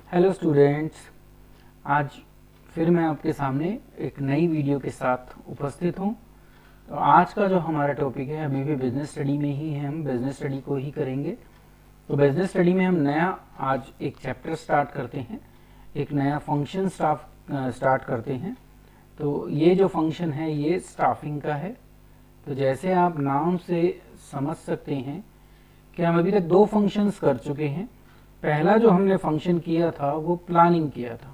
Hello students, आज फिर मैं आपके सामने एक नई वीडियो के साथ उपस्थित हूँ। तो आज का जो हमारा टॉपिक है अभी भी बिजनेस स्टडी में ही है, हम बिजनेस स्टडी को ही करेंगे। तो बिजनेस स्टडी में हम नया आज एक चैप्टर स्टार्ट करते हैं, एक नया फंक्शन स्टार्ट करते हैं। तो ये जो फंक्शन है ये स्टाफिंग का है। तो जैसे आप नाम से समझ सकते हैं कि हम अभी तक दो फंक्शंस कर चुके हैं। पहला जो हमने फंक्शन किया था वो प्लानिंग किया था,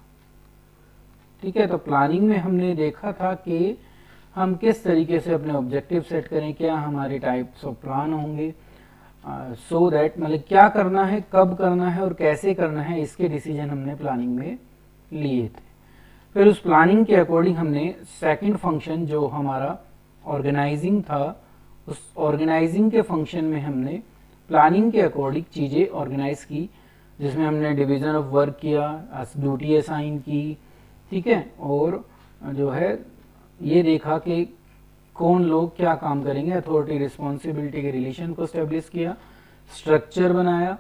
ठीक है। तो प्लानिंग में हमने देखा था कि हम किस तरीके से अपने ऑब्जेक्टिव सेट करें, क्या हमारे टाइप्स ऑफ प्लान होंगे, सो दैट मतलब क्या करना है, कब करना है और कैसे करना है, इसके डिसीजन हमने प्लानिंग में लिए थे। फिर उस प्लानिंग के अकॉर्डिंग हमने सेकंड फंक्शन जो हमारा ऑर्गेनाइजिंग था, उस ऑर्गेनाइजिंग के फंक्शन में हमने प्लानिंग के अकॉर्डिंग चीज़ें ऑर्गेनाइज की, जिसमें हमने डिवीज़न ऑफ वर्क किया, ड्यूटी असाइन की, ठीक है। और जो है ये देखा कि कौन लोग क्या काम करेंगे, अथॉरिटी रिस्पॉन्सिबिलिटी के रिलेशन को स्टेब्लिश किया, स्ट्रक्चर बनाया,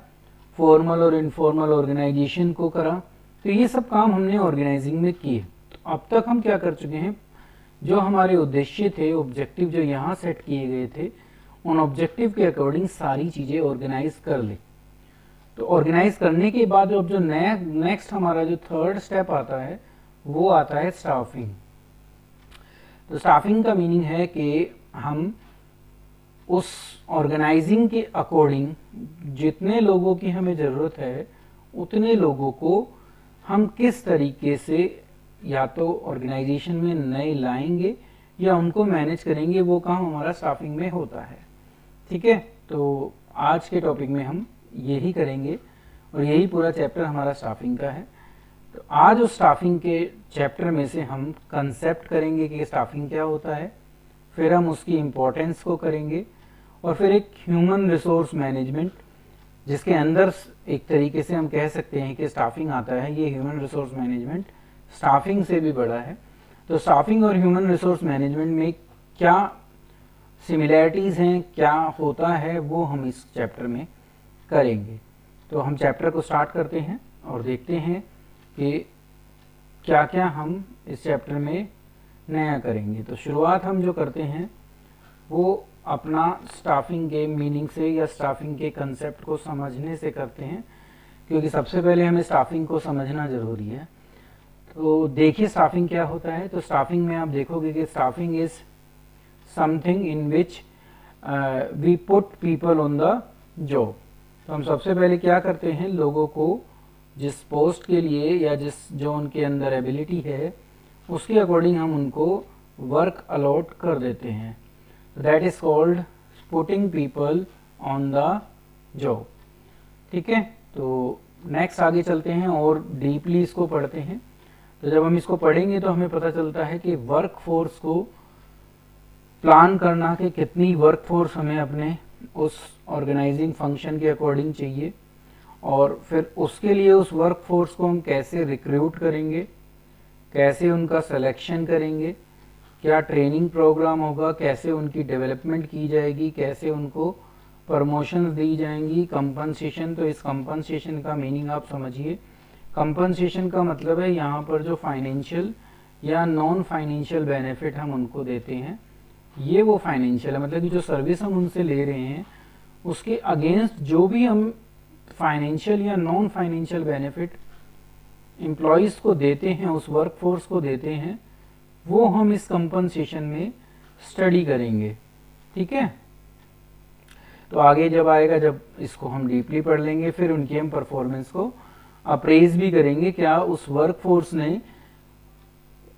फॉर्मल और इनफॉर्मल ऑर्गेनाइजेशन को करा। तो ये सब काम हमने ऑर्गेनाइजिंग में किए। तो अब तक हम क्या कर चुके हैं, जो हमारे उद्देश्य थे, ऑब्जेक्टिव जो यहाँ सेट किए गए थे, उन ऑब्जेक्टिव के अकॉर्डिंग सारी चीज़ें ऑर्गेनाइज कर ले। तो ऑर्गेनाइज करने के बाद अब जो नया नेक्स्ट हमारा जो थर्ड स्टेप आता है वो आता है स्टाफिंग। तो स्टाफिंग का मीनिंग है कि हम उस ऑर्गेनाइजिंग के अकॉर्डिंग जितने लोगों की हमें ज़रूरत है उतने लोगों को हम किस तरीके से या तो ऑर्गेनाइजेशन में नए लाएंगे या उनको मैनेज करेंगे, वो काम हमारा स्टाफिंग में होता है, ठीक है। तो आज के टॉपिक में हम यही करेंगे और यही पूरा चैप्टर हमारा स्टाफिंग का है। तो आज उस स्टाफिंग के चैप्टर में से हम कंसेप्ट करेंगे कि स्टाफिंग क्या होता है, फिर हम उसकी इम्पोर्टेंस को करेंगे, और फिर एक ह्यूमन रिसोर्स मैनेजमेंट जिसके अंदर एक तरीके से हम कह सकते हैं कि स्टाफिंग आता है। ये ह्यूमन रिसोर्स मैनेजमेंट स्टाफिंग से भी बड़ा है। तो स्टाफिंग और ह्यूमन रिसोर्स मैनेजमेंट में क्या सिमिलैरिटीज़ हैं, क्या होता है, वो हम इस चैप्टर में करेंगे। तो हम चैप्टर को स्टार्ट करते हैं और देखते हैं कि क्या क्या हम इस चैप्टर में नया करेंगे। तो शुरुआत हम जो करते हैं वो अपना स्टाफिंग के मीनिंग से या स्टाफिंग के कंसेप्ट को समझने से करते हैं, क्योंकि सबसे पहले हमें स्टाफिंग को समझना ज़रूरी है। तो देखिए स्टाफिंग क्या होता है। तो स्टाफिंग में आप देखोगे कि staffing is something in which we put people on the job. तो हम सबसे पहले क्या करते हैं, लोगों को जिस पोस्ट के लिए या जो उनके अंदर एबिलिटी है उसके अकॉर्डिंग हम उनको वर्क अलॉट कर देते हैं। That is called putting people on the job, ठीक है। तो नेक्स्ट आगे चलते हैं और डीपली इसको पढ़ते हैं। तो जब हम इसको पढ़ेंगे तो हमें पता चलता है कि वर्क फोर्स को प्लान करना कि कितनी वर्क फोर्स हमें अपने उस ऑर्गेनाइजिंग फंक्शन के अकॉर्डिंग चाहिए, और फिर उसके लिए उस वर्क फोर्स को हम कैसे रिक्रूट करेंगे, कैसे उनका सिलेक्शन करेंगे, क्या ट्रेनिंग प्रोग्राम होगा, कैसे उनकी डेवलपमेंट की जाएगी, कैसे उनको प्रमोशंस दी जाएंगी, कंपनसेशन। तो इस कंपनसेशन का मीनिंग आप समझिए। कंपनसेशन का मतलब है यहाँ पर जो फाइनेंशियल या नॉन फाइनेंशियल बेनिफिट हम उनको देते हैं, ये वो फाइनेंशियल है, मतलब कि जो सर्विस हम उनसे ले रहे हैं उसके अगेंस्ट जो भी हम फाइनेंशियल या नॉन फाइनेंशियल बेनिफिट एम्प्लॉयज़ को देते हैं, उस वर्क फोर्स को देते हैं, वो हम इस कंपनसेशन में स्टडी करेंगे, ठीक है। तो आगे जब आएगा, जब इसको हम डीपली पढ़ लेंगे, फिर उनकी हम परफॉर्मेंस को अप्रेज भी करेंगे, क्या उस वर्क फोर्स ने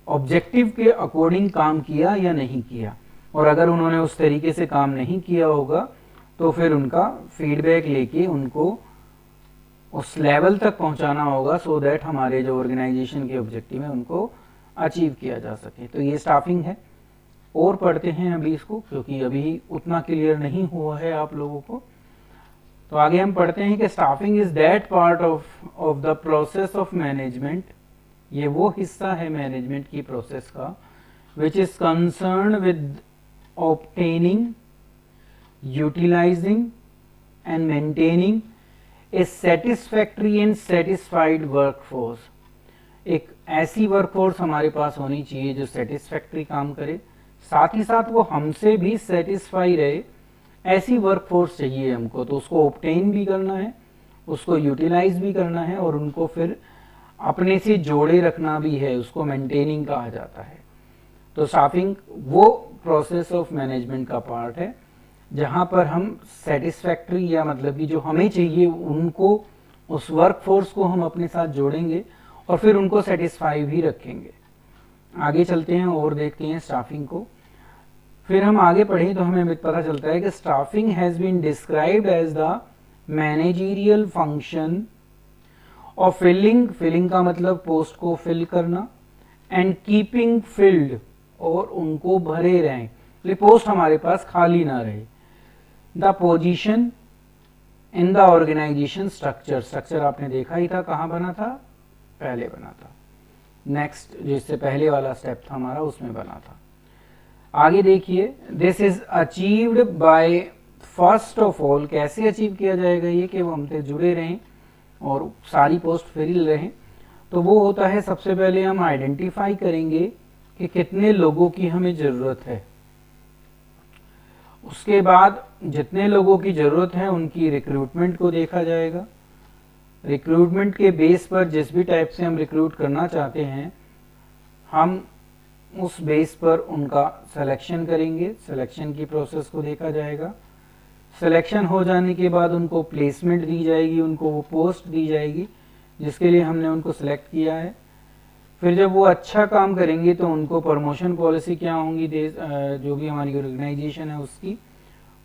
ऑब्जेक्टिव के अकॉर्डिंग काम किया या नहीं किया, और अगर उन्होंने उस तरीके से काम नहीं किया होगा तो फिर उनका फीडबैक लेके उनको उस लेवल तक पहुंचाना होगा, सो दैट हमारे जो ऑर्गेनाइजेशन के ऑब्जेक्टिव है उनको अचीव किया जा सके। तो ये स्टाफिंग है। और पढ़ते हैं अभी इसको, क्योंकि अभी उतना क्लियर नहीं हुआ है आप लोगों को। तो आगे हम पढ़ते हैं कि staffing is that part of the process of management, ये वो हिस्सा है मैनेजमेंट की प्रोसेस का, which is concern with obtaining, utilising and maintaining a satisfactory and satisfied workforce, एक ऐसी वर्कफोर्स हमारे पास होनी चाहिए जो सेटिस्फैक्ट्री काम करे, साथ ही साथ वो हमसे भी सेटिस्फाई रहे, ऐसी वर्कफोर्स चाहिए हमको। तो उसको ऑब्टेन भी करना है, उसको यूटिलाइज भी करना है और उनको फिर अपने से जोड़े रखना भी है, उसको मेंटेनिंग कहा जाता है। तो स्टाफिंग वो प्रोसेस ऑफ मैनेजमेंट का पार्ट है जहां पर हम सेटिस्फैक्ट्री या मतलब कि जो हमें चाहिए उनको, उस वर्कफोर्स को हम अपने साथ जोड़ेंगे और फिर उनको सेटिस्फाई भी रखेंगे। आगे चलते हैं और देखते हैं स्टाफिंग को। फिर हम आगे पढ़ें तो हमें पता चलता है कि staffing has been described as the managerial function of filling, filling का मतलब पोस्ट को फिल करना, एंड कीपिंग फिल्ड, और उनको भरे रहें, पोस्ट हमारे पास खाली ना रहे। The position in the organisation structure, structure आपने देखा ही था, कहाँ बना था, पहले बना था, नेक्स्ट जिससे पहले वाला स्टेप था हमारा उसमें बना था। आगे देखिए, this is achieved by first of all, कैसे अचीव किया जाएगा ये कि वो हमसे जुड़े रहें और सारी पोस्ट फिल रहें। तो वो होता है, सबसे पहले हम आइडेंटिफाई करेंगे कि कितने लोगों की हमें ज़रूरत है, उसके बाद जितने लोगों की ज़रूरत है उनकी रिक्रूटमेंट को देखा जाएगा। रिक्रूटमेंट के बेस पर जिस भी टाइप से हम रिक्रूट करना चाहते हैं हम उस बेस पर उनका सिलेक्शन करेंगे, सिलेक्शन की प्रोसेस को देखा जाएगा। सिलेक्शन हो जाने के बाद उनको प्लेसमेंट दी जाएगी, उनको वो पोस्ट दी जाएगी जिसके लिए हमने उनको सिलेक्ट किया है। फिर जब वो अच्छा काम करेंगे तो उनको प्रमोशन पॉलिसी क्या होंगी, जो भी हमारी ऑर्गेनाइजेशन है उसकी,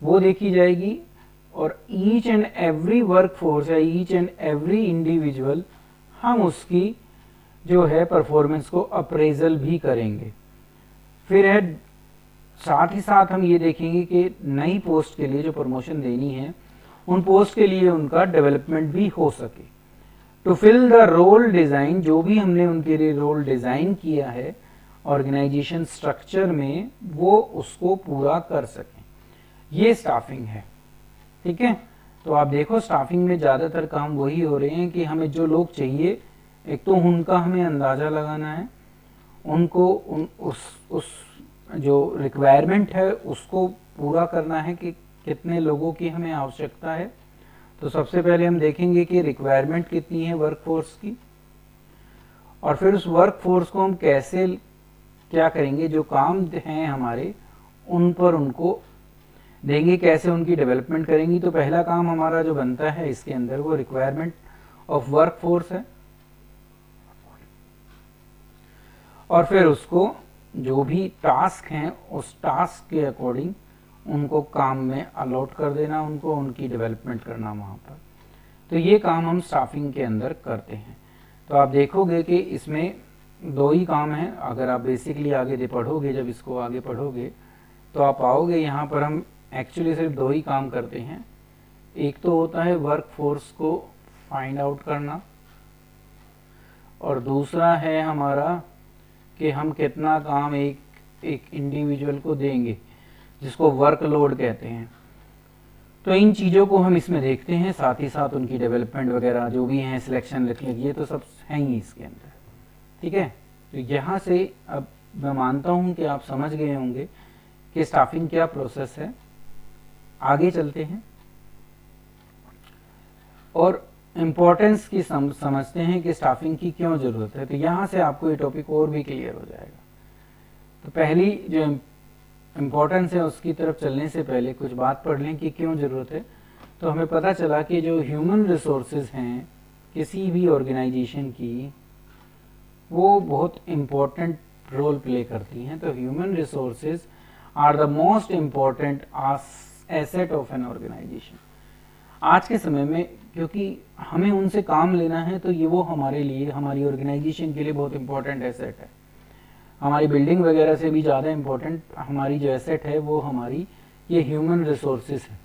वो देखी जाएगी। और each and every work force या ईच एंड एवरी इंडिविजुअल हम उसकी जो है परफॉर्मेंस को अप्रेजल भी करेंगे। फिर है साथ ही साथ हम ये देखेंगे कि नई पोस्ट के लिए जो प्रमोशन देनी है उन पोस्ट के लिए उनका डेवलपमेंट भी हो सके। To fill the role design, जो भी हमने उनके लिए रोल डिज़ाइन किया है ऑर्गेनाइजेशन स्ट्रक्चर में, वो उसको पूरा कर सकें, ये स्टाफिंग है। ठीक है, तो आप देखो स्टाफिंग में ज़्यादातर काम वही हो रहे हैं कि हमें जो लोग चाहिए, एक तो उनका हमें अंदाज़ा लगाना है, उनको उस जो रिक्वायरमेंट है उसको पूरा करना है कि कितने लोगों की हमें आवश्यकता है। तो सबसे पहले हम देखेंगे कि रिक्वायरमेंट कितनी है वर्कफोर्स की, और फिर उस वर्कफोर्स को हम कैसे क्या करेंगे, जो काम हैं हमारे उन पर उनको देंगे, कैसे उनकी डेवलपमेंट करेंगी। तो पहला काम हमारा जो बनता है इसके अंदर वो रिक्वायरमेंट ऑफ वर्कफोर्स है, और फिर उसको जो भी टास्क हैं उस टास्क के अकॉर्डिंग उनको काम में अलॉट कर देना, उनको उनकी डेवलपमेंट करना वहाँ पर। तो ये काम हम स्टाफिंग के अंदर करते हैं। तो आप देखोगे कि इसमें दो ही काम हैं। अगर आप बेसिकली आगे पढ़ोगे, जब इसको आगे पढ़ोगे तो आप पाओगे यहाँ पर हम एक्चुअली सिर्फ दो ही काम करते हैं। एक तो होता है वर्क फोर्स को फाइंड आउट करना, और दूसरा है हमारा कि हम कितना काम एक इंडिविजुअल को देंगे, जिसको वर्कलोड कहते हैं। तो इन चीज़ों को हम इसमें देखते हैं, साथ ही साथ उनकी डेवलपमेंट वगैरह जो भी हैं, सिलेक्शन लिख लीजिए, तो सब हैं ही इसके अंदर। ठीक है, तो यहाँ से अब मैं मानता हूँ कि आप समझ गए होंगे कि स्टाफिंग क्या प्रोसेस है। आगे चलते हैं और इम्पोर्टेंस की समझते हैं कि स्टाफिंग की क्यों ज़रूरत है। तो यहाँ से आपको ये टॉपिक और भी क्लियर हो जाएगा। तो पहली जो इम्पोर्टेंस है उसकी तरफ चलने से पहले कुछ बात पढ़ लें कि क्यों ज़रूरत है। तो हमें पता चला कि जो ह्यूमन रिसोर्सेज हैं किसी भी ऑर्गेनाइजेशन की, वो बहुत इम्पोर्टेंट रोल प्ले करती हैं। तो human resources are the most important asset of an organisation. आज के समय में क्योंकि हमें उनसे काम लेना है, तो ये वो हमारे लिए, हमारी ऑर्गेनाइजेशन के लिए बहुत इंपॉर्टेंट एसेट है। हमारी बिल्डिंग वगैरह से भी ज़्यादा इम्पोर्टेंट हमारी जो एसेट है वो हमारी ये ह्यूमन रिसोर्सेज है,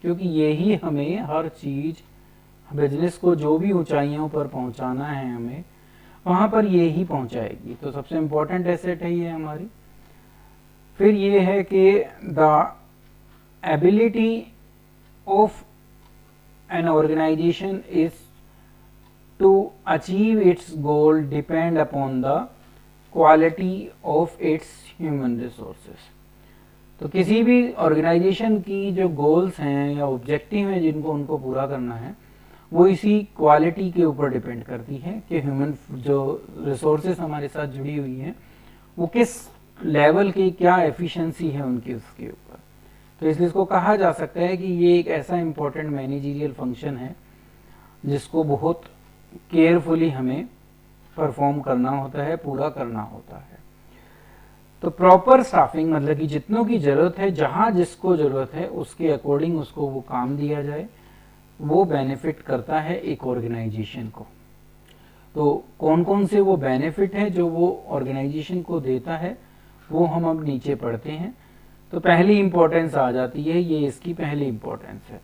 क्योंकि यही हमें हर चीज़, बिजनेस को जो भी ऊंचाइयों पर पहुंचाना है हमें, वहाँ पर ये ही पहुंचाएगी। तो सबसे इम्पोर्टेंट एसेट है ये हमारी। फिर ये है कि the ability of an organization is to achieve its goal depend upon the quality of its human resources। तो किसी भी ऑर्गेनाइजेशन की जो गोल्स हैं या ऑब्जेक्टिव हैं जिनको उनको पूरा करना है, वो इसी क्वालिटी के ऊपर डिपेंड करती है कि ह्यूमन जो रिसोर्सेस हमारे साथ जुड़ी हुई हैं वो किस लेवल की, क्या एफिशिएंसी है उनकी, उसके ऊपर। तो इसलिए इसको कहा जा सकता है कि ये एक ऐसा इम्पोर्टेंट मैनेजरियल फंक्शन है जिसको बहुत केयरफुली हमें परफॉर्म करना होता है, पूरा करना होता है। तो प्रॉपर स्टाफिंग मतलब कि जितनों की ज़रूरत है, जहाँ जिसको ज़रूरत है उसके अकॉर्डिंग उसको वो काम दिया जाए, वो बेनिफिट करता है एक ऑर्गेनाइजेशन को। तो कौन कौन से वो बेनिफिट है जो वो ऑर्गेनाइजेशन को देता है वो हम अब नीचे पढ़ते हैं। तो पहली इंपॉर्टेंस आ जाती है, ये इसकी पहली इंपॉर्टेंस है।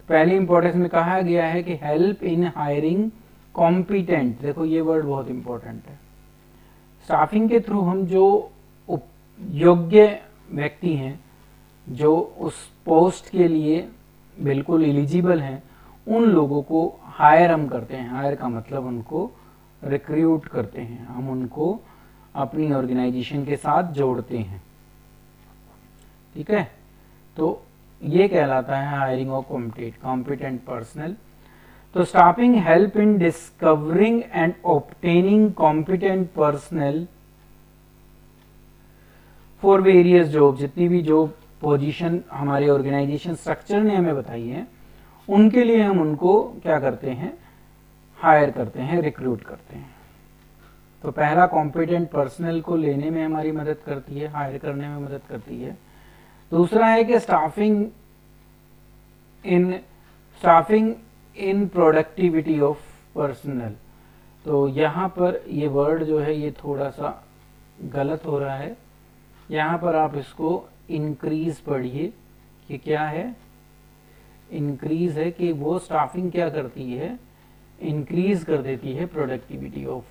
पहली इंपॉर्टेंस में कहा गया है कि हेल्प इन हायरिंग कॉम्पिटेंट, देखो ये वर्ड बहुत इंपॉर्टेंट है। स्टाफिंग के थ्रू हम जो योग्य व्यक्ति हैं, जो उस पोस्ट के लिए बिल्कुल एलिजिबल हैं, उन लोगों को हायर हम करते हैं। हायर का मतलब उनको रिक्रूट करते हैं, हम उनको अपनी ऑर्गेनाइजेशन के साथ जोड़ते हैं। ठीक है, तो ये कहलाता है हायरिंग ऑफ कॉम्पिटेंट पर्सनल। तो staffing help in discovering and obtaining competent personal for various job, जितनी भी जॉब पोजीशन हमारे ऑर्गेनाइजेशन स्ट्रक्चर ने हमें बताई है उनके लिए हम उनको क्या करते हैं, हायर करते हैं, रिक्रूट करते हैं। तो पहला कॉम्पिटेंट पर्सनल को लेने में हमारी मदद करती है, हायर करने में मदद करती है। दूसरा है कि staffing in productivity of personal. तो यहाँ पर ये वर्ड जो है ये थोड़ा सा गलत हो रहा है, यहाँ पर आप इसको इंक्रीज पढ़िए कि क्या है, इंक्रीज है कि वो स्टाफिंग क्या करती है, इंक्रीज कर देती है प्रोडक्टिविटी ऑफ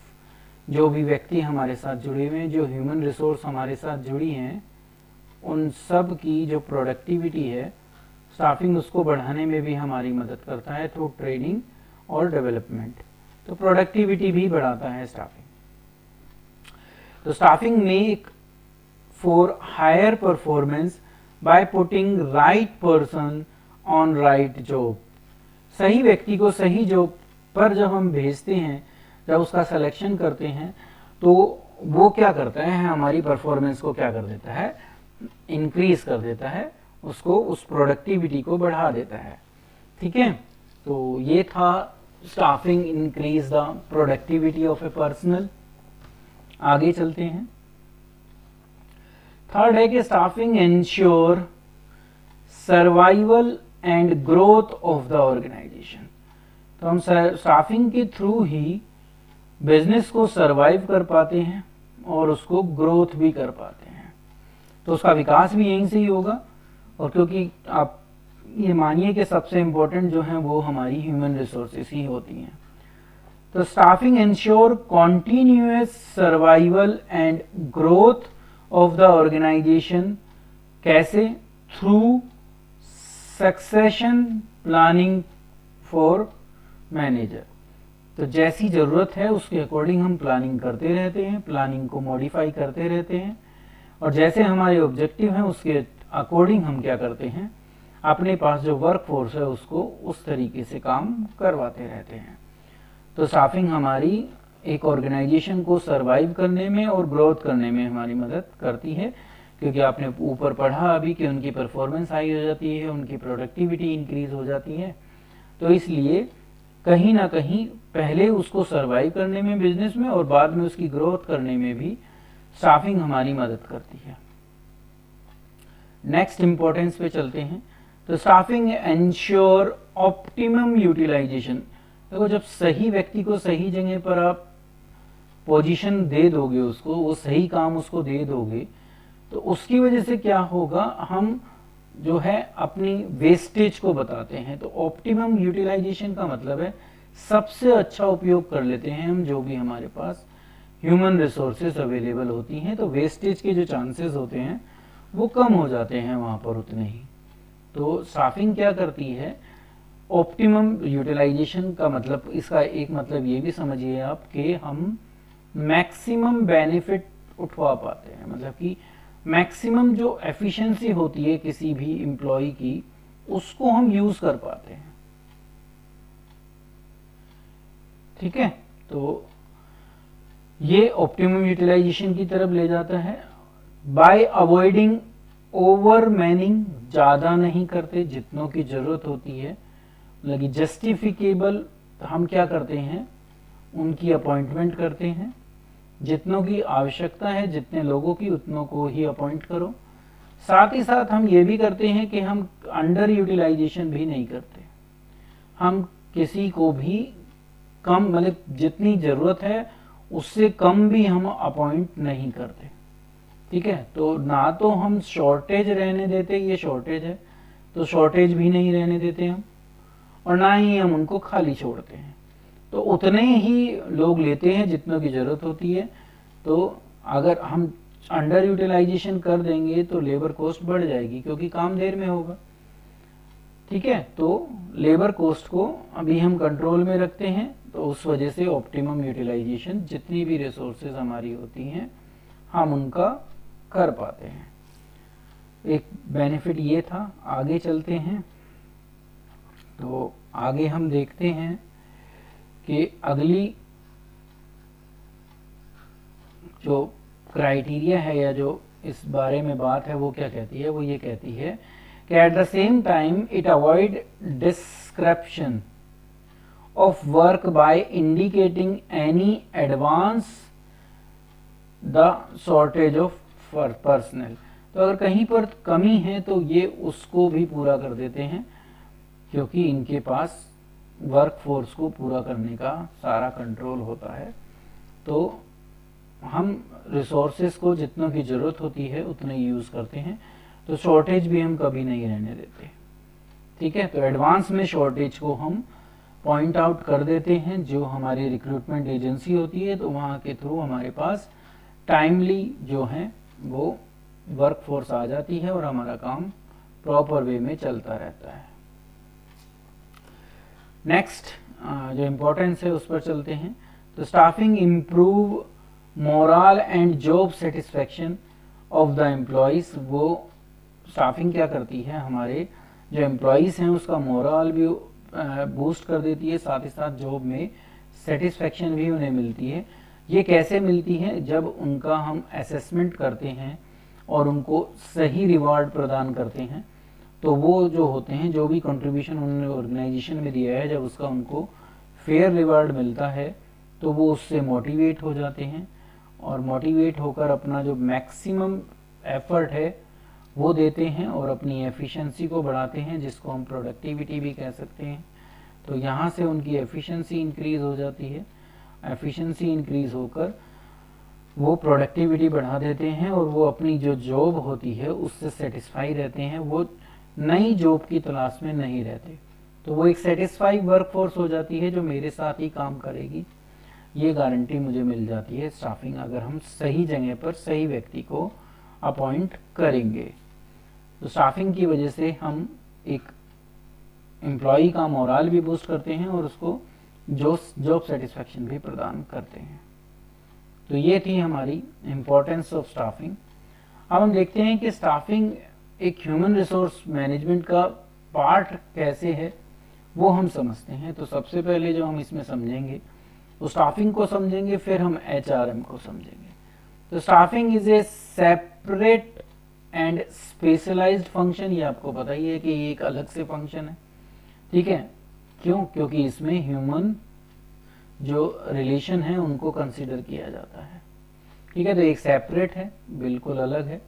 जो भी व्यक्ति हमारे साथ जुड़े हुए हैं, जो ह्यूमन रिसोर्स हमारे साथ जुड़ी हैं, उन सब की जो प्रोडक्टिविटी है स्टाफिंग उसको बढ़ाने में भी हमारी मदद करता है थ्रू ट्रेनिंग और डेवलपमेंट। तो प्रोडक्टिविटी भी बढ़ाता है स्टाफिंग। तो staffing make for higher performance by putting right person on right job. सही व्यक्ति को सही जॉब पर जब हम भेजते हैं, जब उसका सिलेक्शन करते हैं, तो वो क्या करता है, हमारी परफॉर्मेंस को क्या कर देता है, इंक्रीज कर देता है, उसको उस प्रोडक्टिविटी को बढ़ा देता है। ठीक है, तो ये था staffing increase the productivity of a personal. आगे चलते हैं। थर्ड है कि staffing ensure survival and growth of the organisation. तो हम स्टाफिंग के थ्रू ही बिजनेस को सरवाइव कर पाते हैं और उसको ग्रोथ भी कर पाते हैं। तो उसका विकास भी यहीं से ही होगा। और क्योंकि आप ये मानिए कि सबसे इम्पोर्टेंट जो है वो हमारी ह्यूमन रिसोर्सेस ही होती हैं। तो staffing ensure continuous survival and growth of the organisation. कैसे? Through succession planning for manager. तो जैसी ज़रूरत है उसके अकॉर्डिंग हम प्लानिंग करते रहते हैं, प्लानिंग को मॉडिफाई करते रहते हैं, और जैसे हमारे ऑब्जेक्टिव हैं उसके अकॉर्डिंग हम क्या करते हैं, अपने पास जो वर्क फोर्स है उसको उस तरीके से काम करवाते रहते हैं। तो स्टाफिंग हमारी एक ऑर्गेनाइजेशन को सरवाइव करने में और ग्रोथ करने में हमारी मदद करती है, क्योंकि आपने ऊपर पढ़ा अभी कि उनकी परफॉर्मेंस हाई हो जाती है, उनकी प्रोडक्टिविटी इंक्रीज हो जाती है। तो इसलिए कहीं ना कहीं पहले उसको सरवाइव करने में बिजनेस में और बाद में उसकी ग्रोथ करने में भी स्टाफिंग हमारी मदद करती है। नेक्स्ट इंपॉर्टेंस पे चलते हैं। तो स्टाफिंग एंश्योर ऑप्टिमम यूटिलाइजेशन। देखो, जब सही व्यक्ति को सही जगह पर आप पोजीशन दे दोगे, उसको वो सही काम उसको दे दोगे, तो उसकी वजह से क्या होगा, हम जो है अपनी वेस्टेज को बताते हैं। तो ऑप्टिमम यूटिलाइजेशन का मतलब है सबसे अच्छा उपयोग कर लेते हैं हम जो भी हमारे पास ह्यूमन रिसोर्सेज अवेलेबल होती हैं। तो वेस्टेज के जो चांसेस होते हैं वो कम हो जाते हैं वहाँ पर उतने ही। तो स्टाफिंग क्या करती है, ऑप्टिमम यूटिलाइजेशन का मतलब, इसका एक मतलब ये भी समझिए आप कि हम मैक्सिमम बेनिफिट उठवा पाते हैं, मतलब कि मैक्सिमम जो एफिशिएंसी होती है किसी भी एम्प्लॉय की, उसको हम यूज कर पाते हैं। ठीक है, तो ये ऑप्टिमम यूटिलाइजेशन की तरफ ले जाता है। बाय अवॉइडिंग ओवर मैनिंग, ज़्यादा नहीं करते, जितनों की ज़रूरत होती है, मतलब जस्टिफिकेबल, हम क्या करते हैं, उनकी अपॉइंटमेंट करते हैं, जितनों की आवश्यकता है, जितने लोगों की, उतनों को ही अपॉइंट करो। साथ ही साथ हम ये भी करते हैं कि हम अंडर यूटिलाइजेशन भी नहीं करते, हम किसी को भी कम, मतलब जितनी ज़रूरत है उससे कम भी हम अपॉइंट नहीं करते। ठीक है, तो ना तो हम शॉर्टेज रहने देते, ये शॉर्टेज है तो शॉर्टेज भी नहीं रहने देते हम, और ना ही हम उनको खाली छोड़ते हैं। तो उतने ही लोग लेते हैं जितनों की ज़रूरत होती है। तो अगर हम अंडर यूटिलाइजेशन कर देंगे तो लेबर कॉस्ट बढ़ जाएगी, क्योंकि काम देर में होगा। ठीक है, तो लेबर कॉस्ट को अभी हम कंट्रोल में रखते हैं, तो उस वजह से ऑप्टिमम यूटिलाइजेशन, जितनी भी रिसोर्सेज हमारी होती हैं हम उनका कर पाते हैं। एक बेनिफिट ये था। आगे चलते हैं, तो आगे हम देखते हैं कि अगली जो क्राइटेरिया है या जो इस बारे में बात है वो क्या कहती है, वो ये कहती है कि at the same time it avoid description of work by indicating any advance the shortage of personnel। तो अगर कहीं पर कमी है तो ये उसको भी पूरा कर देते हैं, क्योंकि इनके पास वर्क फोर्स को पूरा करने का सारा कंट्रोल होता है। तो हम रिसोर्सेज को जितनों की ज़रूरत होती है उतने यूज़ करते हैं, तो शॉर्टेज भी हम कभी नहीं रहने देते। ठीक है, तो एडवांस में शॉर्टेज को हम पॉइंट आउट कर देते हैं। जो हमारी रिक्रूटमेंट एजेंसी होती है तो वहाँ के थ्रू हमारे पास टाइमली जो है वो वर्क फोर्स आ जाती है और हमारा काम प्रॉपर वे में चलता रहता है। नेक्स्ट जो इम्पोर्टेंस है उस पर चलते हैं। तो staffing improve moral and job satisfaction of the employees. वो स्टाफिंग क्या करती है, हमारे जो एम्प्लॉयज़ हैं उसका मोरल भी बूस्ट कर देती है, साथ ही साथ जॉब में सेटिस्फेक्शन भी उन्हें मिलती है। ये कैसे मिलती है, जब उनका हम असेसमेंट करते हैं और उनको सही रिवार्ड प्रदान करते हैं, तो वो जो होते हैं, जो भी कंट्रीब्यूशन उन्होंने ऑर्गेनाइजेशन में दिया है, जब उसका उनको फेयर रिवार्ड मिलता है तो वो उससे मोटिवेट हो जाते हैं, और मोटिवेट होकर अपना जो मैक्सिमम एफर्ट है वो देते हैं और अपनी एफिशिएंसी को बढ़ाते हैं, जिसको हम प्रोडक्टिविटी भी कह सकते हैं। तो यहाँ से उनकी एफिशिएंसी इंक्रीज हो जाती है, एफिशिएंसी इंक्रीज होकर वो प्रोडक्टिविटी बढ़ा देते हैं और वो अपनी जो जॉब होती है उससे सेटिस्फाई रहते हैं, वो नई जॉब की तलाश में नहीं रहते। तो वो एक सेटिस्फाई वर्कफोर्स हो जाती है जो मेरे साथ ही काम करेगी, ये गारंटी मुझे मिल जाती है स्टाफिंग, अगर हम सही जगह पर सही व्यक्ति को अपॉइंट करेंगे। तो स्टाफिंग की वजह से हम एक एम्प्लॉई का मोरल भी बूस्ट करते हैं और उसको जॉब सेटिस्फेक्शन भी प्रदान करते हैं। तो ये थी हमारी इम्पोर्टेंस ऑफ स्टाफिंग। अब हम देखते हैं कि स्टाफिंग एक ह्यूमन रिसोर्स मैनेजमेंट का पार्ट कैसे है, वो हम समझते हैं। तो सबसे पहले जो हम इसमें समझेंगे तो स्टाफिंग को समझेंगे, फिर हम HRM को समझेंगे। तो staffing is a separate and specialised function. ये आपको पता ही है कि ये एक अलग से फंक्शन है। ठीक है, क्यों? क्योंकि इसमें ह्यूमन जो रिलेशन है उनको कंसीडर किया जाता है। ठीक है, तो एक सेपरेट है, बिल्कुल अलग है।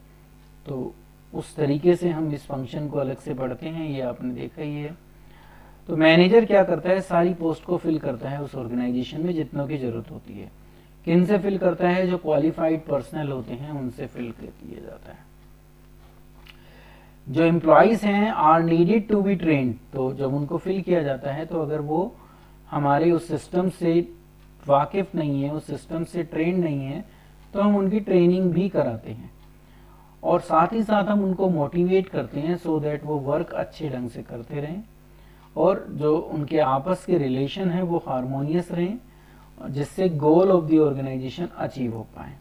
तो उस तरीके से हम इस फंक्शन को अलग से पढ़ते हैं, ये आपने देखा ही है। तो मैनेजर क्या करता है, सारी पोस्ट को फिल करता है उस ऑर्गेनाइजेशन में जितनों की जरूरत होती है। किन से फिल करता है? जो क्वालिफाइड पर्सनल होते हैं उनसे फिल किया जाता है। जो एम्प्लॉयज हैं are needed to be trained, तो जब उनको फिल किया जाता है तो अगर वो हमारे उस सिस्टम से वाकिफ नहीं है, उस सिस्टम से ट्रेन नहीं है, तो हम उनकी ट्रेनिंग भी कराते हैं और साथ ही साथ हम उनको मोटिवेट करते हैं सो दैट वो वर्क अच्छे ढंग से करते रहें और जो उनके आपस के रिलेशन है वो हारमोनियस रहें, जिससे goal of the organisation achieve हो पाए।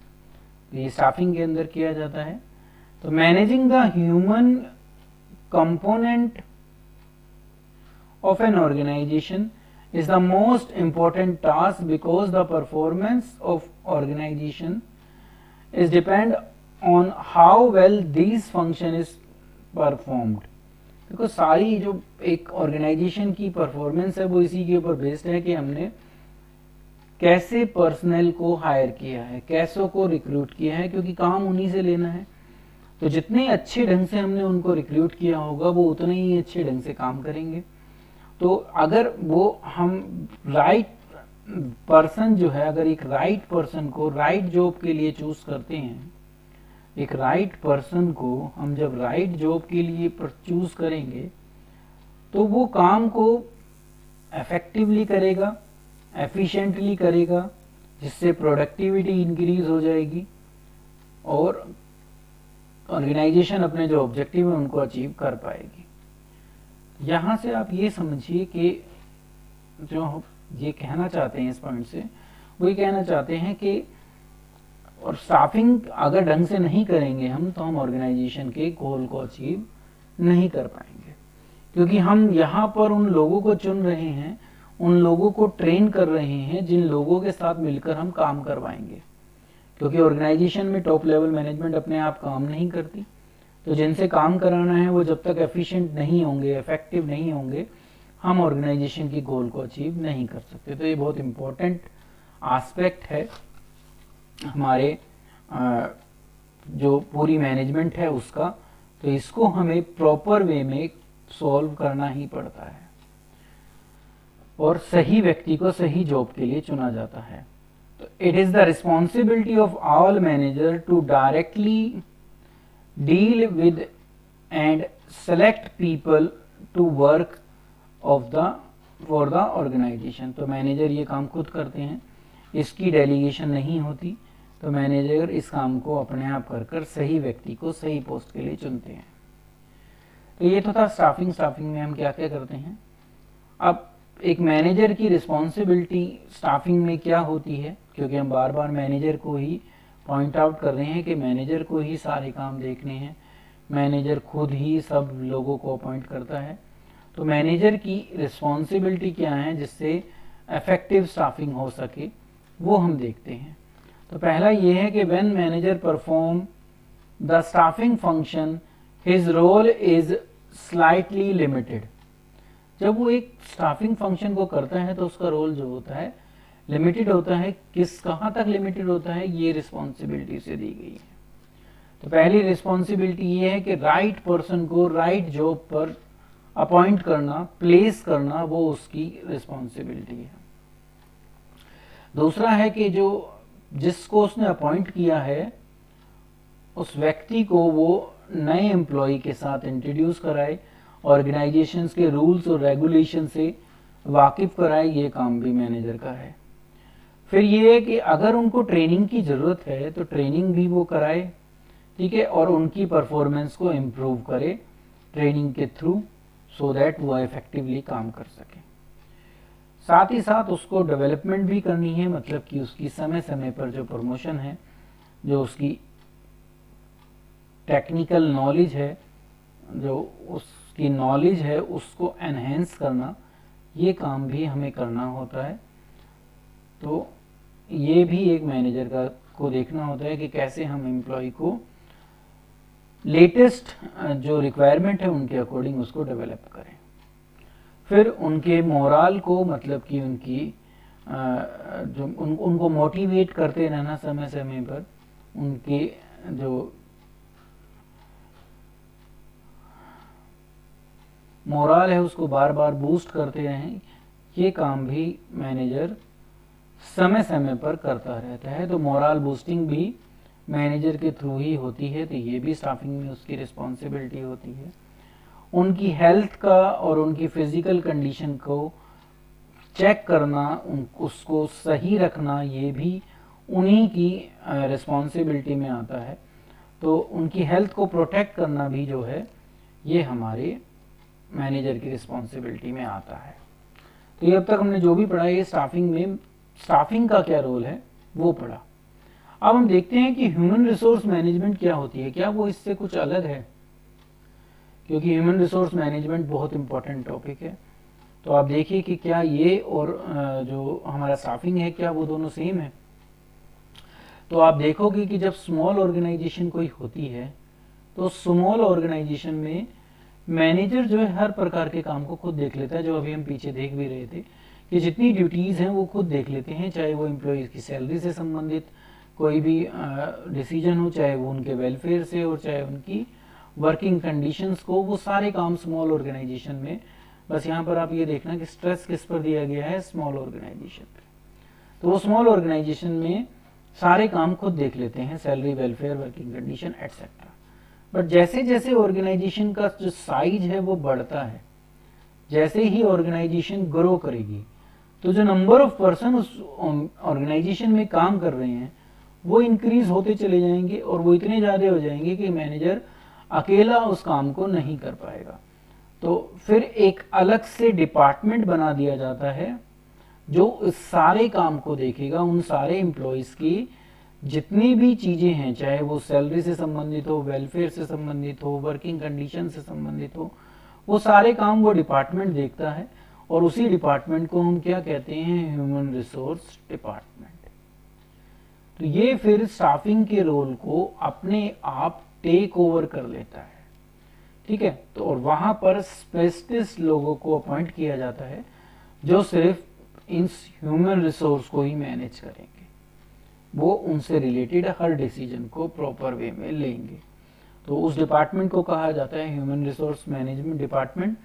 तो ये स्टाफिंग के अंदर किया जाता है। तो managing the human component of an organization is the most important task because the performance of organization is depend on how well these function is performed। देखो सारी जो एक ऑर्गेनाइजेशन की परफॉर्मेंस है वो इसी के ऊपर बेस्ड है कि हमने कैसे पर्सनल को हायर किया है, कैसों को रिक्रूट किया है, क्योंकि काम उन्हीं से लेना है। तो जितने अच्छे ढंग से हमने उनको रिक्रूट किया होगा वो उतने ही अच्छे ढंग से काम करेंगे। तो अगर वो हम राइट पर्सन जो है, अगर एक राइट पर्सन को राइट जॉब के लिए चूज करते हैं, एक राइट पर्सन को हम जब राइट जॉब के लिए चूज करेंगे तो वो काम को इफेक्टिवली करेगा, एफिशिएंटली करेगा, जिससे प्रोडक्टिविटी इंक्रीज हो जाएगी और ऑर्गेनाइजेशन अपने जो ऑब्जेक्टिव है उनको अचीव कर पाएगी। यहाँ से आप ये समझिए कि जो ये कहना चाहते हैं इस पॉइंट से, वो ये कहना चाहते हैं कि और स्टाफिंग अगर ढंग से नहीं करेंगे हम तो हम ऑर्गेनाइजेशन के गोल को अचीव नहीं कर पाएंगे, क्योंकि हम यहाँ पर उन लोगों को चुन रहे हैं, उन लोगों को ट्रेन कर रहे हैं जिन लोगों के साथ मिलकर हम काम करवाएंगे। क्योंकि ऑर्गेनाइजेशन में टॉप लेवल मैनेजमेंट अपने आप काम नहीं करती, तो जिनसे काम कराना है वो जब तक एफिशिएंट नहीं होंगे, इफेक्टिव नहीं होंगे, हम ऑर्गेनाइजेशन की गोल को अचीव नहीं कर सकते। तो ये बहुत इम्पोर्टेंट एस्पेक्ट है हमारे जो पूरी मैनेजमेंट है उसका। तो इसको हमें प्रॉपर वे में सॉल्व करना ही पड़ता है और सही व्यक्ति को सही जॉब के लिए चुना जाता है। तो it is the responsibility of all manager to directly deal with and select people to work of the for the organization। तो मैनेजर ये काम खुद करते हैं, इसकी डेलीगेशन नहीं होती। तो मैनेजर इस काम को अपने आप कर सही व्यक्ति को सही पोस्ट के लिए चुनते हैं। तो ये तो था स्टाफिंग। स्टाफिंग में हम क्या क्या करते हैं। अब एक मैनेजर की रिस्पॉन्सिबिलिटी स्टाफिंग में क्या होती है, क्योंकि हम बार बार मैनेजर को ही पॉइंट आउट कर रहे हैं कि मैनेजर को ही सारे काम देखने हैं, मैनेजर खुद ही सब लोगों को अपॉइंट करता है। तो मैनेजर की रिस्पॉन्सिबिलिटी क्या है जिससे इफेक्टिव स्टाफिंग हो सके, वो हम देखते हैं। तो पहला ये है कि when manager perform the staffing function his role is slightly limited. जब वो एक स्टाफिंग फंक्शन को करता है तो उसका रोल जो होता है लिमिटेड होता है। कहाँ तक लिमिटेड होता है, ये रिस्पॉन्सिबिलिटी से दी गई है। तो पहली रिस्पॉन्सिबिलिटी ये है कि राइट पर्सन को राइट जॉब पर अपॉइंट करना, प्लेस करना, वो उसकी रिस्पॉन्सिबिलिटी है। दूसरा है कि जो जिसको उसने अपॉइंट किया है उस व्यक्ति को वो नए एम्प्लॉय के साथ इंट्रोड्यूस कराए, ऑर्गेनाइजेशंस के रूल्स और रेगुलेशन से वाकिफ कराए, ये काम भी मैनेजर का है। फिर ये है कि अगर उनको ट्रेनिंग की ज़रूरत है तो ट्रेनिंग भी वो कराए, ठीक है, और उनकी परफॉर्मेंस को इम्प्रूव करे ट्रेनिंग के थ्रू, सो दैट वो इफेक्टिवली काम कर सके। साथ ही साथ उसको डेवलपमेंट भी करनी है, मतलब कि उसकी समय समय पर जो प्रमोशन है, जो उसकी टेक्निकल नॉलेज है, जो उसकी नॉलेज है उसको एनहेंस करना, ये काम भी हमें करना होता है। तो ये भी एक मैनेजर को देखना होता है कि कैसे हम एम्प्लॉय को लेटेस्ट जो रिक्वायरमेंट है उनके अकॉर्डिंग उसको डेवलप करें। फिर उनके मोरल को, मतलब कि उनकी जो उनको मोटिवेट करते रहना समय समय पर, उनके जो मोरल है उसको बार बार बूस्ट करते रहें, ये काम भी मैनेजर समय समय पर करता रहता है। तो मोरल बूस्टिंग भी मैनेजर के थ्रू ही होती है, तो ये भी स्टाफिंग में उसकी रिस्पॉन्सिबिलिटी होती है। उनकी हेल्थ का और उनकी फिजिकल कंडीशन को चेक करना, उसको सही रखना, ये भी उन्हीं की रिस्पॉन्सिबिलिटी में आता है। तो उनकी हेल्थ को प्रोटेक्ट करना भी जो है ये हमारे मैनेजर की रिस्पॉन्सिबिलिटी में आता है। तो ये अब तक हमने जो भी पढ़ा है, स्टाफिंग में स्टाफिंग का क्या रोल है वो पढ़ा। अब हम देखते हैं कि ह्यूमन रिसोर्स मैनेजमेंट क्या होती है, क्या वो इससे कुछ अलग है, क्योंकि ह्यूमन रिसोर्स मैनेजमेंट बहुत इंपॉर्टेंट टॉपिक है। तो आप देखिए कि क्या ये और जो हमारा स्टाफिंग है क्या वो दोनों सेम है। तो आप देखोगे कि जब स्मॉल ऑर्गेनाइजेशन कोई होती है तो स्मॉल ऑर्गेनाइजेशन में मैनेजर जो है हर प्रकार के काम को खुद देख लेता है, जो अभी हम पीछे देख भी रहे थे कि जितनी ड्यूटीज़ हैं वो खुद देख लेते हैं, चाहे वो एम्प्लॉयज़ की सैलरी से संबंधित कोई भी डिसीजन हो, चाहे वो उनके वेलफेयर से और चाहे उनकी वर्किंग कंडीशंस को, वो सारे काम स्मॉल ऑर्गेनाइजेशन में। बस यहाँ पर आप ये देखना कि स्ट्रेस किस पर दिया गया है, स्मॉल ऑर्गेनाइजेशन पे। तो वो स्मॉल ऑर्गेनाइजेशन में सारे काम खुद देख लेते हैं, salary, welfare, working condition etcetera. But जैसे जैसे ऑर्गेनाइजेशन का जो साइज है वो बढ़ता है, जैसे ही ऑर्गेनाइजेशन ग्रो करेगी तो जो नंबर ऑफ पर्सन उस ऑर्गेनाइजेशन में काम कर रहे हैं वो इंक्रीज होते चले जाएंगे और वो इतने ज़्यादा हो जाएंगे कि मैनेजर अकेला उस काम को नहीं कर पाएगा। तो फिर एक अलग से डिपार्टमेंट बना दिया जाता है जो इस सारे काम को देखेगा, उन सारे एम्प्लॉयज़ की जितनी भी चीज़ें हैं, चाहे वो सैलरी से संबंधित हो, वेलफेयर से संबंधित हो, वर्किंग कंडीशन से संबंधित हो, वो सारे काम वो डिपार्टमेंट देखता है और उसी डिपार्टमेंट को हम क्या कहते हैं, ह्यूमन रिसोर्स डिपार्टमेंट। तो ये फिर स्टाफिंग के रोल को अपने आप टेक ओवर कर लेता है, ठीक है। तो और वहां पर स्पेशलिस्ट लोगों को अपॉइंट किया जाता है जो सिर्फ इन ह्यूमन रिसोर्स को ही मैनेज करेंगे, वो उनसे रिलेटेड हर डिसीजन को प्रॉपर वे में लेंगे। तो उस डिपार्टमेंट को कहा जाता है ह्यूमन रिसोर्स मैनेजमेंट डिपार्टमेंट।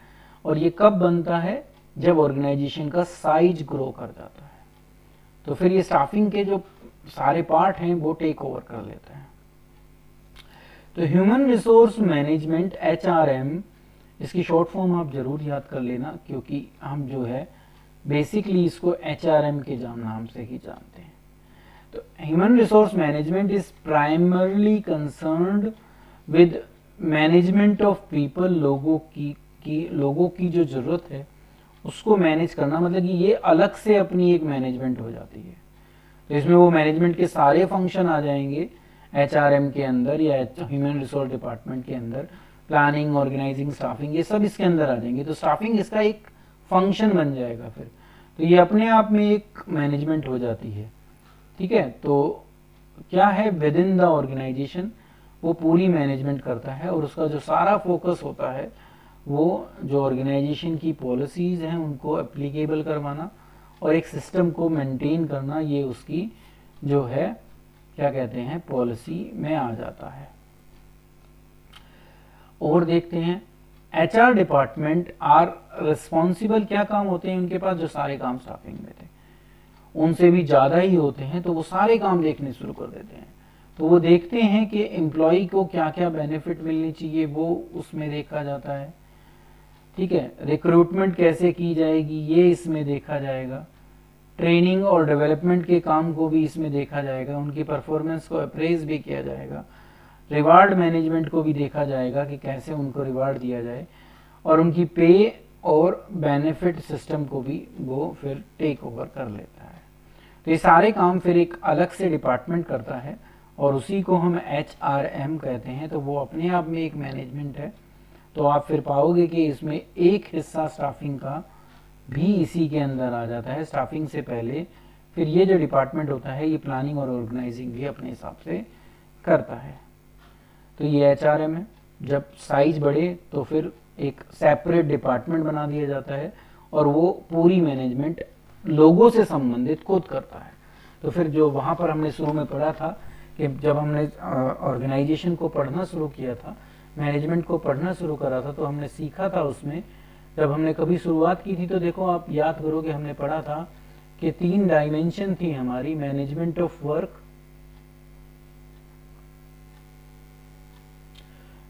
और ये कब बनता है, जब ऑर्गेनाइजेशन का साइज ग्रो कर जाता है, तो फिर ये स्टाफिंग के जो सारे पार्ट हैं वो टेक ओवर कर लेता है। तो ह्यूमन रिसोर्स मैनेजमेंट HRM, इसकी शॉर्ट फॉर्म आप जरूर याद कर लेना, क्योंकि हम जो है बेसिकली इसको HRM के नाम से ही जानते हैं। तो human resource management is primarily concerned with management of people. लोगों की जो जरूरत है उसको मैनेज करना, मतलब कि ये अलग से अपनी एक मैनेजमेंट हो जाती है। तो इसमें वो मैनेजमेंट के सारे फंक्शन आ जाएंगे HRM के अंदर या ह्यूमन रिसोर्स डिपार्टमेंट के अंदर। प्लानिंग, ऑर्गेनाइजिंग, स्टाफिंग, ये सब इसके अंदर आ जाएंगे। तो स्टाफिंग इसका एक फंक्शन बन जाएगा फिर। तो ये अपने आप में एक मैनेजमेंट हो जाती है, ठीक है। तो क्या है, विद इन द ऑर्गेनाइजेशन वो पूरी मैनेजमेंट करता है और उसका जो सारा फोकस होता है वो जो ऑर्गेनाइजेशन की पॉलिसीज हैं उनको एप्लीकेबल करवाना और एक सिस्टम को मेंटेन करना, ये उसकी जो है क्या कहते हैं, पॉलिसी में आ जाता है। और देखते हैं HR डिपार्टमेंट आर रिस्पॉन्सिबल, क्या काम होते हैं उनके पास, जो सारे काम स्टाफिंग में थे उनसे भी ज़्यादा ही होते हैं, तो वो सारे काम देखने शुरू कर देते हैं। तो वो देखते हैं कि एम्प्लॉय को क्या क्या बेनिफिट मिलनी चाहिए, वो उसमें देखा जाता है, ठीक है। रिक्रूटमेंट कैसे की जाएगी ये इसमें देखा जाएगा, ट्रेनिंग और डेवलपमेंट के काम को भी इसमें देखा जाएगा, उनकी परफॉर्मेंस को अप्रेज भी किया जाएगा, रिवार्ड मैनेजमेंट को भी देखा जाएगा कि कैसे उनको रिवार्ड दिया जाए, और उनकी पे और बेनिफिट सिस्टम को भी वो फिर टेक ओवर कर लेता है। तो ये सारे काम फिर एक अलग से डिपार्टमेंट करता है और उसी को हम HRM कहते हैं। तो वो अपने आप में एक मैनेजमेंट है। तो आप फिर पाओगे कि इसमें एक हिस्सा स्टाफिंग का भी इसी के अंदर आ जाता है। स्टाफिंग से पहले फिर ये जो डिपार्टमेंट होता है ये प्लानिंग और ऑर्गेनाइजिंग भी अपने हिसाब से करता है। तो ये HRM है। जब साइज बढ़े तो फिर एक सेपरेट डिपार्टमेंट बना दिया जाता है और वो पूरी मैनेजमेंट लोगों से संबंधित खुद करता है। तो फिर जो वहाँ पर हमने शुरू में पढ़ा था कि जब हमने ऑर्गेनाइजेशन को पढ़ना शुरू किया था, मैनेजमेंट को पढ़ना शुरू करा था, तो हमने सीखा था उसमें, जब हमने कभी शुरुआत की थी तो देखो आप याद करो कि हमने पढ़ा था कि 3 डायमेंशन थी हमारी, management of work,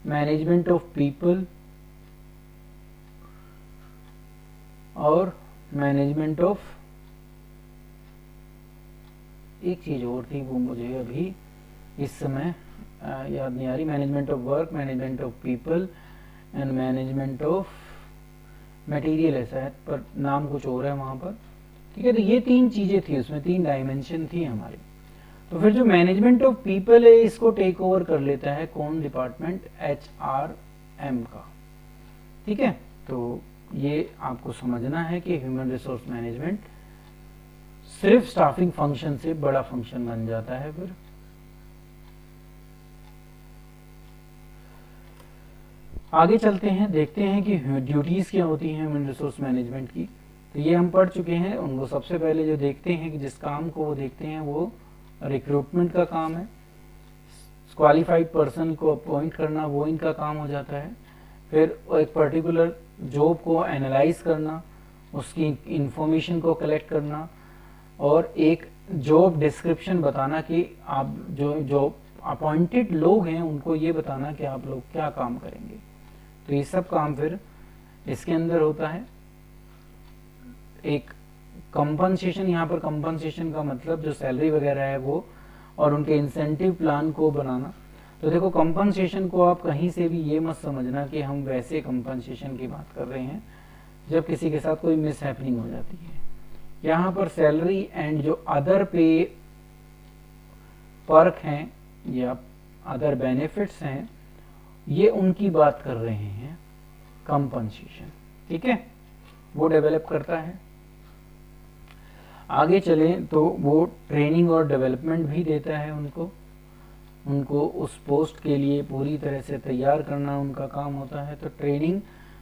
management of people और मैनेजमेंट ऑफ, एक चीज और थी वो मुझे अभी इस समय याद नहीं आ रही, management of work, management of people and management of material ऐसा है पर नाम कुछ और है वहाँ पर, ठीक है। तो ये 3 चीज़ें थी उसमें, 3 डायमेंशन थी हमारी। तो फिर जो मैनेजमेंट ऑफ पीपल है इसको टेक ओवर कर लेता है कौन डिपार्टमेंट, HRM का, ठीक है। तो ये आपको समझना है कि ह्यूमन रिसोर्स मैनेजमेंट सिर्फ स्टाफिंग फंक्शन से बड़ा फंक्शन बन जाता है। फिर आगे चलते हैं, देखते हैं कि ड्यूटीज क्या होती हैं ह्यूमन रिसोर्स मैनेजमेंट की। तो ये हम पढ़ चुके हैं उनको। सबसे पहले जो देखते हैं कि जिस काम को वो देखते हैं वो रिक्रूटमेंट का काम है, क्वालिफाइड पर्सन को अपॉइंट करना वो इनका काम हो जाता है। फिर एक पर्टिकुलर जॉब को एनालाइज करना, उसकी इंफॉर्मेशन को कलेक्ट करना और एक जॉब डिस्क्रिप्शन बताना कि आप जो अपॉइंटेड लोग हैं उनको ये बताना कि आप लोग क्या काम करेंगे। तो ये सब काम फिर इसके अंदर होता है। एक कंपनसेशन, यहाँ पर कंपनसेशन का मतलब जो सैलरी वगैरह है वो, और उनके इंसेंटिव प्लान को बनाना। तो देखो कंपनसेशन को आप कहीं से भी ये मत समझना कि हम वैसे कंपनसेशन की बात कर रहे हैं जब किसी के साथ कोई मिस हैपनिंग हो जाती है। यहाँ पर सैलरी एंड जो अदर पे पर्क हैं या अदर बेनिफिट्स हैं ये उनकी बात कर रहे हैं कंपनसेशन, ठीक है, वो डेवलप करता है। आगे चलें तो वो ट्रेनिंग और डेवलपमेंट भी देता है उनको उस पोस्ट के लिए पूरी तरह से तैयार करना उनका काम होता है। तो ट्रेनिंग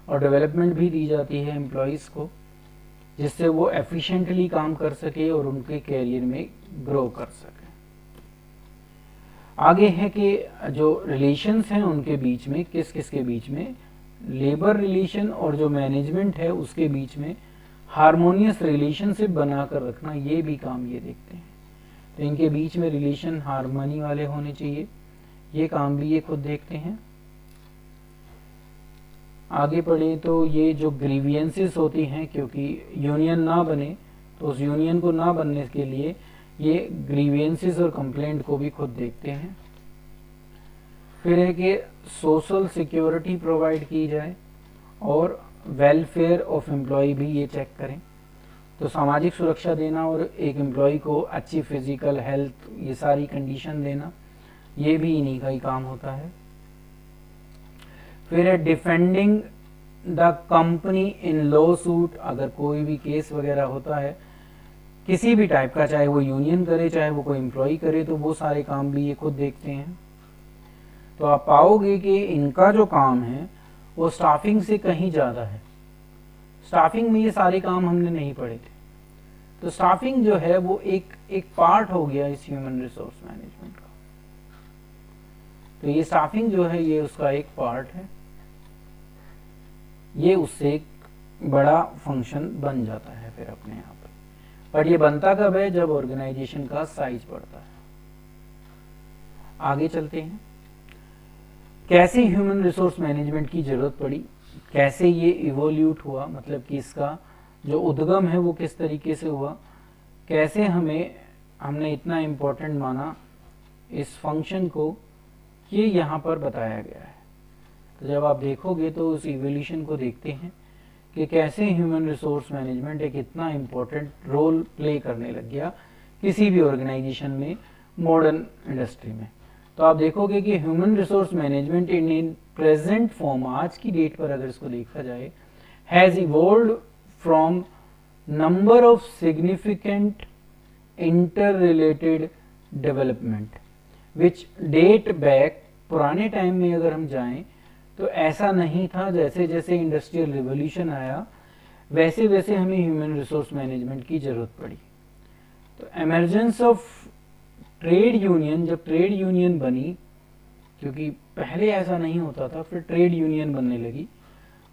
और डेवलपमेंट भी दी जाती है एम्प्लॉयज़ को, जिससे वो एफिशिएंटली काम कर सके और उनके कैरियर में ग्रो कर सके। आगे है कि जो रिलेशंस हैं उनके बीच में, किस किस के बीच में, लेबर रिलेशन और जो मैनेजमेंट है उसके बीच में हार्मोनियस रिलेशनशिप बनाकर रखना, ये भी काम ये देखते हैं। तो इनके बीच में रिलेशन हार्मनी वाले होने चाहिए, ये काम भी ये खुद देखते हैं। आगे पढ़े तो ये जो ग्रीवियंसेस होती हैं, क्योंकि यूनियन ना बने तो उस यूनियन को ना बनने के लिए ये ग्रीवियंसेस और कंप्लेंट को भी खुद देखते हैं। फिर है कि सोशल सिक्योरिटी प्रोवाइड की जाए और वेलफेयर ऑफ एम्प्लॉय भी ये चेक करें। तो सामाजिक सुरक्षा देना और एक एम्प्लॉय को अच्छी फिजिकल हेल्थ, ये सारी कंडीशन देना, ये भी इन्हीं का ही काम होता है। फिर है defending the company in law suit, अगर कोई भी केस वगैरह होता है किसी भी टाइप का, चाहे वो यूनियन करे चाहे वो कोई एम्प्लॉय करे, तो वो सारे काम भी ये खुद देखते हैं। तो आप पाओगे कि इनका जो काम है वो स्टाफिंग से कहीं ज़्यादा है। स्टाफिंग में ये सारे काम हमने नहीं पढ़े थे, तो स्टाफिंग जो है वो एक पार्ट हो गया इस ह्यूमन रिसोर्स मैनेजमेंट का। तो ये स्टाफिंग जो है ये उसका एक पार्ट है, ये उससे एक बड़ा फंक्शन बन जाता है फिर अपने आप। बट ये बनता कब है, जब ऑर्गेनाइजेशन का साइज बढ़ता है। आगे चलते हैं, कैसे ह्यूमन रिसोर्स मैनेजमेंट की जरूरत पड़ी, कैसे ये इवोल्यूट हुआ, मतलब कि इसका जो उद्गम है वो किस तरीके से हुआ, कैसे हमने इतना इम्पोर्टेंट माना इस फंक्शन को, ये यहाँ पर बताया गया है। तो जब आप देखोगे तो उस इवोल्यूशन को देखते हैं कि कैसे ह्यूमन रिसोर्स मैनेजमेंट एक इतना इम्पोर्टेंट रोल प्ले करने लग गया किसी भी ऑर्गेनाइजेशन में, मॉडर्न इंडस्ट्री में। तो आप देखोगे कि human resource management in present form, आज की डेट पर अगर इसको देखा जाए, has evolved from number of significant inter related development which date back. पुराने टाइम में अगर हम जाएं तो ऐसा नहीं था, जैसे जैसे इंडस्ट्रियल रिवॉल्यूशन आया वैसे वैसे हमें ह्यूमन रिसोर्स मैनेजमेंट की ज़रूरत पड़ी। तो एमरजेंस ऑफ ट्रेड यूनियन, जब ट्रेड यूनियन बनी, क्योंकि पहले ऐसा नहीं होता था, फिर ट्रेड यूनियन बनने लगी,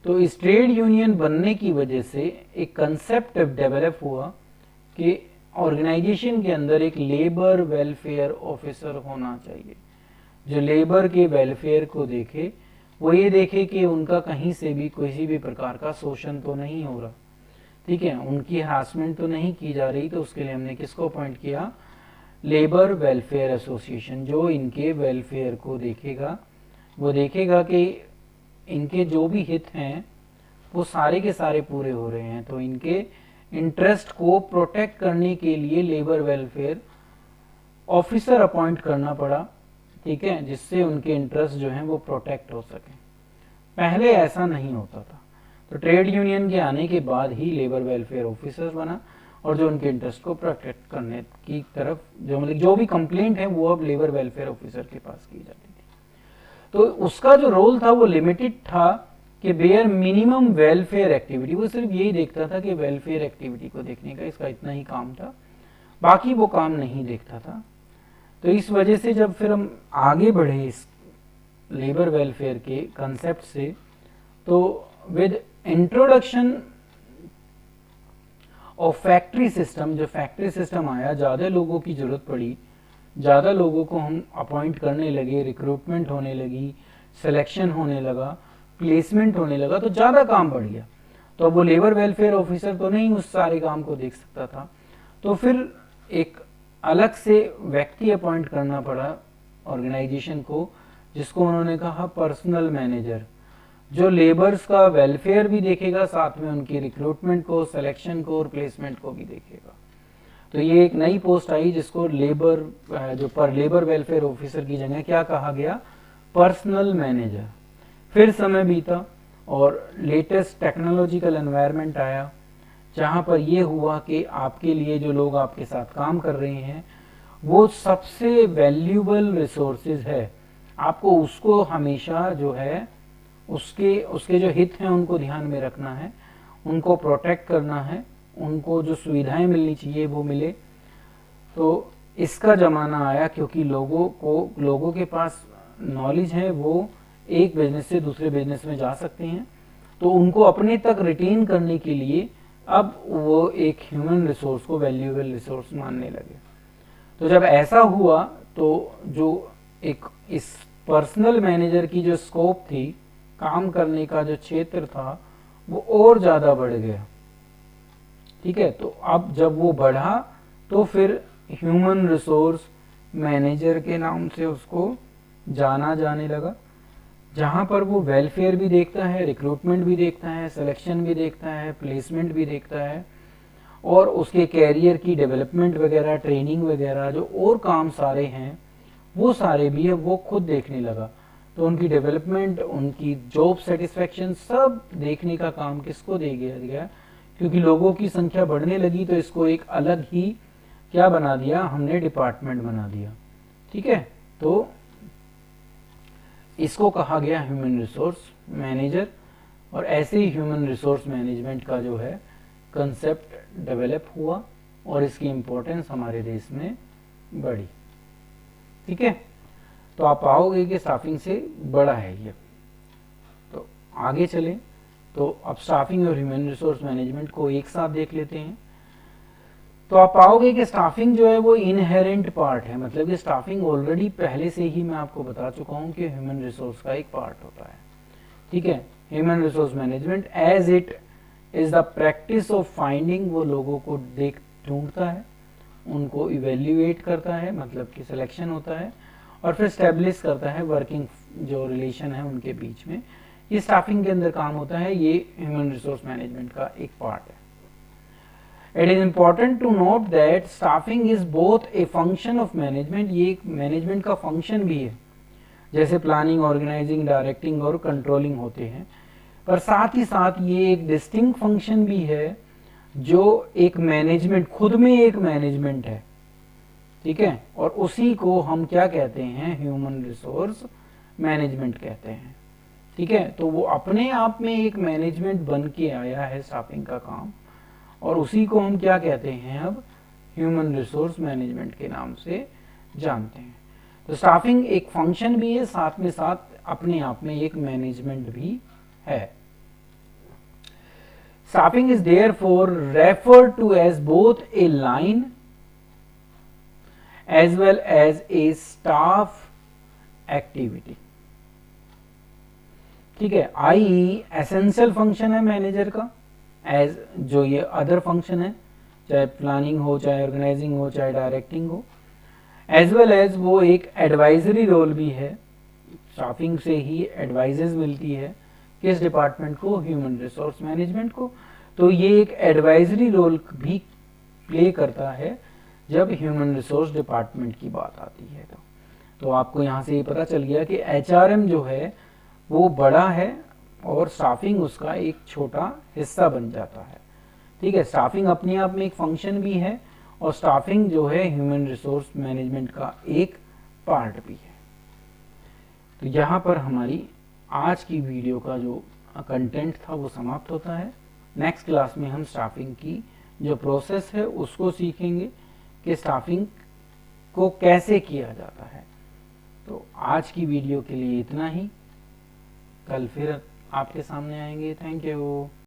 तो इस ट्रेड यूनियन बनने की वजह से एक कंसेप्ट डेवलप हुआ कि ऑर्गेनाइजेशन के अंदर एक लेबर वेलफेयर ऑफिसर होना चाहिए, जो लेबर के वेलफेयर को देखे, वो ये देखे कि उनका कहीं से भी किसी भी प्रकार का शोषण तो नहीं हो रहा, ठीक है, उनकी हरासमेंट तो नहीं की जा रही। तो उसके लिए हमने किसको अपॉइंट किया, लेबर वेलफेयर एसोसिएशन, जो इनके वेलफेयर को देखेगा, वो देखेगा कि इनके जो भी हित हैं वो सारे के सारे पूरे हो रहे हैं, तो इनके इंटरेस्ट को प्रोटेक्ट करने के लिए लेबर वेलफेयर ऑफिसर अपॉइंट करना पड़ा, ठीक है, जिससे उनके इंटरेस्ट जो हैं वो प्रोटेक्ट हो सके। पहले ऐसा नहीं होता था, तो ट्रेड यूनियन के आने के बाद ही लेबर वेलफेयर ऑफिसर बना, और जो उनके इंटरेस्ट को प्रोटेक्ट करने की तरफ जो भी कंप्लेंट है वो अब लेबर वेलफेयर ऑफिसर के पास की जाती थी। तो उसका जो रोल था वो लिमिटेड था कि बेयर मिनिमम वेलफेयर एक्टिविटी, वो सिर्फ यही देखता था कि वेलफेयर एक्टिविटी को देखने का इसका इतना ही काम था, बाकी वो काम नहीं देखता था। तो इस वजह से जब फिर हम आगे बढ़े इस लेबर वेलफेयर के कंसेप्ट से, तो with introduction of factory system, जो फैक्ट्री सिस्टम आया, ज़्यादा लोगों की ज़रूरत पड़ी, ज़्यादा लोगों को हम अपॉइंट करने लगे, रिक्रूटमेंट होने लगी, सिलेक्शन होने लगा, प्लेसमेंट होने लगा, तो ज़्यादा काम बढ़ गया। तो अब वो लेबर वेलफेयर ऑफिसर तो नहीं उस सारे काम को देख सकता था, तो फिर एक अलग से व्यक्ति अपॉइंट करना पड़ा ऑर्गेनाइजेशन को, जिसको उन्होंने कहा पर्सनल मैनेजर, जो लेबर्स का वेलफेयर भी देखेगा, साथ में उनकी रिक्रूटमेंट को, सिलेक्शन को और प्लेसमेंट को भी देखेगा। तो ये एक नई पोस्ट आई जिसको लेबर वेलफेयर ऑफिसर की जगह क्या कहा गया, पर्सनल मैनेजर। फिर समय बीता और लेटेस्ट टेक्नोलॉजिकल एनवायरनमेंट आया, जहाँ पर ये हुआ कि आपके लिए जो लोग आपके साथ काम कर रहे हैं वो सबसे वैल्यूबल रिसोर्सेज है, आपको उसको हमेशा जो है उसके जो हित हैं उनको ध्यान में रखना है, उनको प्रोटेक्ट करना है, उनको जो सुविधाएं मिलनी चाहिए वो मिले। तो इसका ज़माना आया, क्योंकि लोगों के पास नॉलेज है, वो एक बिजनेस से दूसरे बिजनेस में जा सकते हैं, तो उनको अपने तक रिटेन करने के लिए अब वो एक ह्यूमन रिसोर्स को वैल्यूएबल रिसोर्स मानने लगे। तो जब ऐसा हुआ तो जो एक इस पर्सनल मैनेजर की जो स्कोप थी, काम करने का जो क्षेत्र था, वो और ज़्यादा बढ़ गया, ठीक है। तो अब जब वो बढ़ा तो फिर ह्यूमन रिसोर्स मैनेजर के नाम से उसको जाना जाने लगा, जहाँ पर वो वेलफेयर भी देखता है, रिक्रूटमेंट भी देखता है, सिलेक्शन भी देखता है, प्लेसमेंट भी देखता है, और उसके कैरियर की डेवलपमेंट वगैरह, ट्रेनिंग वगैरह, जो और काम सारे हैं वो सारे भी है वो खुद देखने लगा। तो उनकी डेवलपमेंट, उनकी जॉब सेटिस्फेक्शन सब देखने का काम किसको दे गया, क्योंकि लोगों की संख्या बढ़ने लगी, तो इसको एक अलग ही क्या बना दिया, हमने डिपार्टमेंट बना दिया, ठीक है। तो इसको कहा गया ह्यूमन रिसोर्स मैनेजर, और ऐसे ही ह्यूमन रिसोर्स मैनेजमेंट का जो है कंसेप्ट डेवलप हुआ और इसकी इम्पोर्टेंस हमारे देश में बढ़ी, ठीक है। तो आप पाओगे कि स्टाफिंग से बड़ा है ये। तो आगे चलें, तो अब स्टाफिंग और ह्यूमन रिसोर्स मैनेजमेंट को एक साथ देख लेते हैं। तो आप पाओगे कि स्टाफिंग जो है वो इनहेरेंट पार्ट है, मतलब कि स्टाफिंग ऑलरेडी पहले से ही मैं आपको बता चुका हूं कि ह्यूमन रिसोर्स का एक पार्ट होता है, ठीक है। Human resource management as it is the practice of finding, वो लोगों को ढूंढता है, उनको इवेल्युएट करता है, मतलब कि सिलेक्शन होता है, और फिर स्टेब्लिश करता है वर्किंग जो रिलेशन है उनके बीच में। ये स्टाफिंग के अंदर काम होता है, ये ह्यूमन रिसोर्स मैनेजमेंट का एक पार्ट है। It is important to note that staffing is both a function of management, ये एक मैनेजमेंट का फंक्शन भी है, जैसे प्लानिंग, ऑर्गेनाइजिंग, डायरेक्टिंग और कंट्रोलिंग होते हैं, पर साथ ही साथ ये एक डिस्टिंक्ट फंक्शन भी है, जो एक मैनेजमेंट, खुद में एक मैनेजमेंट है, ठीक है। और उसी को हम क्या कहते हैं, ह्यूमन रिसोर्स मैनेजमेंट कहते हैं, ठीक है। तो वो अपने आप में एक मैनेजमेंट बन के आया है स्टाफिंग का काम, और उसी को हम क्या कहते हैं, अब ह्यूमन रिसोर्स मैनेजमेंट के नाम से जानते हैं। तो स्टाफिंग एक फंक्शन भी है, साथ में साथ अपने आप में एक मैनेजमेंट भी है। Staffing is therefore referred to as both a line as well as a staff activity, ठीक है। आई एसेंशियल फंक्शन है मैनेजर का, एज जो ये अदर फंक्शन है, चाहे प्लानिंग हो, चाहे ऑर्गेनाइजिंग हो, चाहे डायरेक्टिंग हो, एज वेल एज वो एक एडवाइजरी रोल भी है, स्टाफिंग से ही एडवाइजेस मिलती है किस डिपार्टमेंट को, ह्यूमन रिसोर्स मैनेजमेंट को। तो ये एक एडवाइजरी रोल भी प्ले करता है जब ह्यूमन रिसोर्स डिपार्टमेंट की बात आती है। तो आपको यहाँ से ये पता चल गया कि एचआरएम जो है वो बड़ा है और स्टाफिंग उसका एक छोटा हिस्सा बन जाता है। ठीक है, स्टाफिंग अपने आप में एक फंक्शन भी है और स्टाफिंग जो है ह्यूमन रिसोर्स मैनेजमेंट का एक पार्ट भी है। तो यहाँ पर हमारी आज की वीडियो का जो कंटेंट था वो समाप्त होता है। नेक्स्ट क्लास में हम स्टाफिंग की जो प्रोसेस है उसको सीखेंगे कि स्टाफिंग को कैसे किया जाता है। तो आज की वीडियो के लिए इतना ही, कल फिर आपके सामने आएंगे। Thank you.